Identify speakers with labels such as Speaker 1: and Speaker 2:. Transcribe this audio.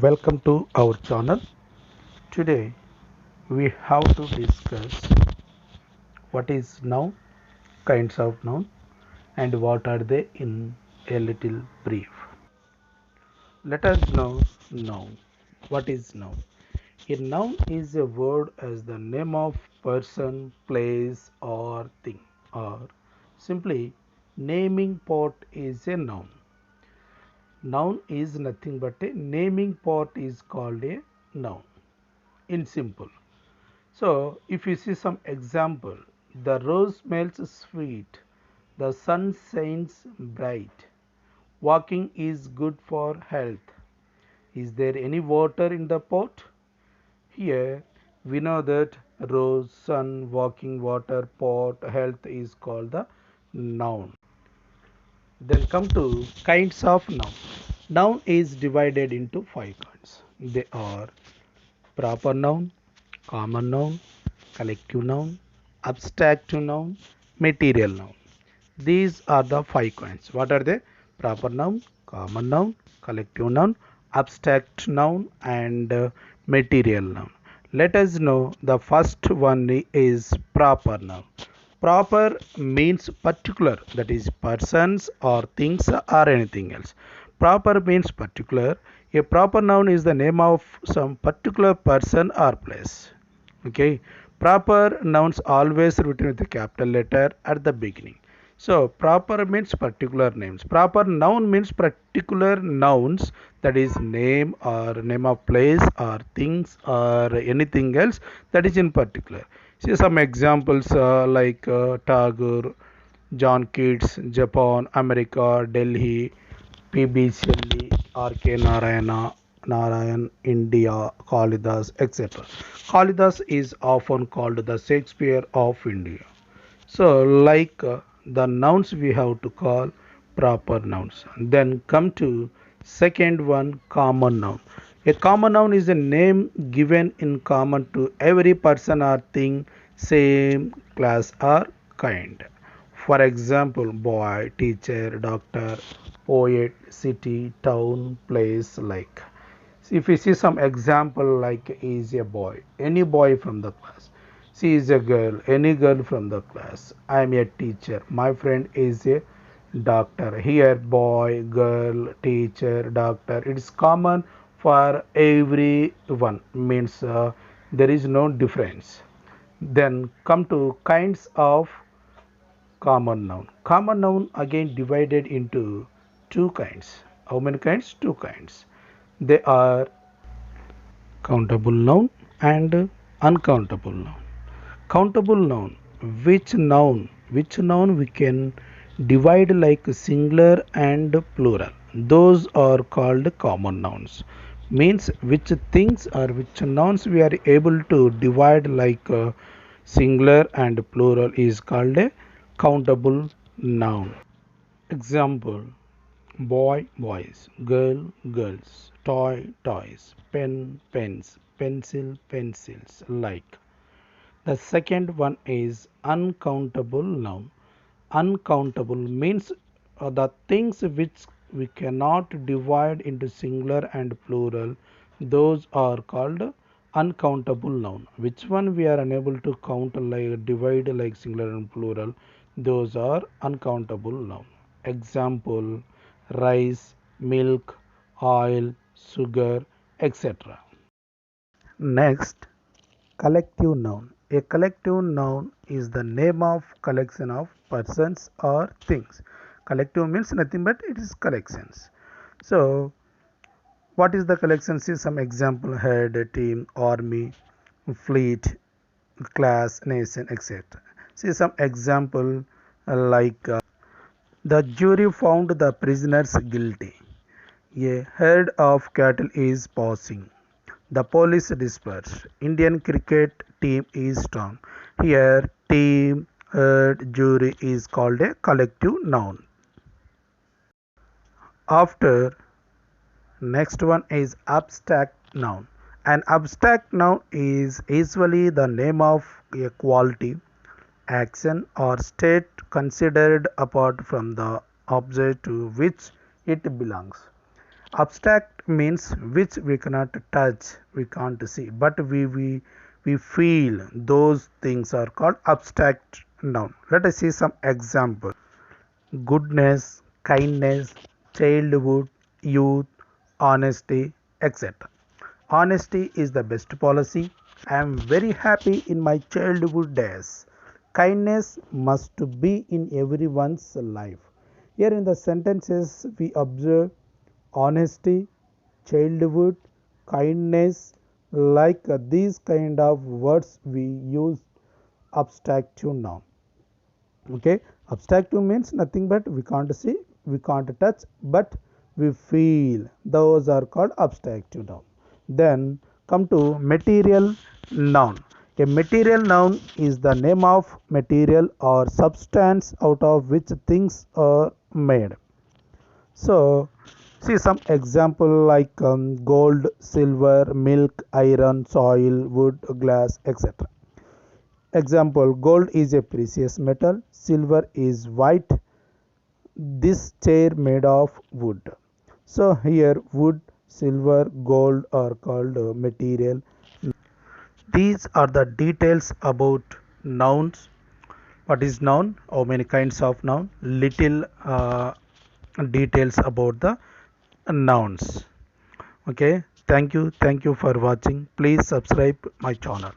Speaker 1: Welcome to our channel. Today we have to discuss what is noun, kinds of noun, and what are they in a little brief. Let us know noun. What is noun? A noun is a word as the name of person, place, or thing, or simply naming part is a noun. Noun is nothing but a naming part is called a noun in simple. So, if you see some example, the rose smells sweet, the sun shines bright, walking is good for health. Is there any water in the pot? Here we know that rose, sun, walking, water, pot, health is called the noun. Then come to kinds of noun. Noun is divided into five kinds. They are proper noun, common noun, collective noun, abstract noun, material noun. These are the five kinds. What are they? Proper noun, common noun, collective noun, abstract noun, and material noun. Let us know the first one is proper noun. Proper means particular, that is, persons or things or anything else. Proper means particular. A proper noun is the name of some particular person or place. Okay, proper nouns always written with a capital letter at the beginning. So proper means particular names. Proper noun means particular nouns, that is name or name of place or things or anything else that is in particular. See some examples like Tagore, John Keats, Japan, America, Delhi, P.B. Shelley, R.K. Narayan, India, Kalidas, etc. Kalidas is often called the Shakespeare of India. So, like the nouns we have to call proper nouns. Then come to second one, common noun. A common noun is a name given in common to every person or thing, same class or kind. For example, boy, teacher, doctor, poet, city, town, place, like. If we see some example like is a boy, any boy from the class. She is a girl, any girl from the class. I am a teacher. My friend is a doctor. Here, boy, girl, teacher, doctor. It is common for everyone. Means there is no difference. Then come to kinds of common noun. Common noun again divided into two kinds. How many kinds? Two kinds. They are countable noun and uncountable noun. Countable noun, which noun we can divide like singular and plural. Those are called common nouns. Means which things or which nouns we are able to divide like singular and plural is called a countable noun. Example: boy, boys; girl, girls; toy, toys; pen, pens; pencil, pencils. Like. The second one is uncountable noun. Uncountable means the things which we cannot divide into singular and plural. Those are called uncountable noun. Which one we are unable to count like divide like singular and plural? Those are uncountable noun. Example: rice, milk, oil, sugar, etc. Next, collective noun. A collective noun is the name of collection of persons or things. Collective means nothing but it is collections. So, what is the collection? See some example: head, team, army, fleet, class, nation, etc. See some example like the jury found the prisoners guilty. A herd of cattle is passing. The police dispersed. Indian cricket team is strong. Here, team, herd, jury is called a collective noun. After, next one is abstract noun. An abstract noun is usually the name of a quality, action, or state considered apart from the object to which it belongs. Abstract means which we cannot touch, we can't see, but we feel. Those things are called abstract noun. Let us see some examples. Goodness, kindness, childhood, youth, honesty, etc. Honesty is the best policy. I am very happy in my childhood days. Kindness must be in everyone's life. Here in the sentences we observe honesty, childhood, kindness, like these kind of words we use abstractive noun. Okay, abstractive means nothing but we can't see, we can't touch, but we feel. Those are called abstractive noun. Then come to material noun. A material noun is the name of material or substance out of which things are made. So see some example like gold, silver, milk, iron, soil, wood, glass, etc. Example, gold is a precious metal, silver is white, this chair made of wood. So here wood, silver, gold are called material. These are the details about nouns. What is noun? How many kinds of noun? Little details about the nouns. Okay, thank you for watching. Please subscribe my channel.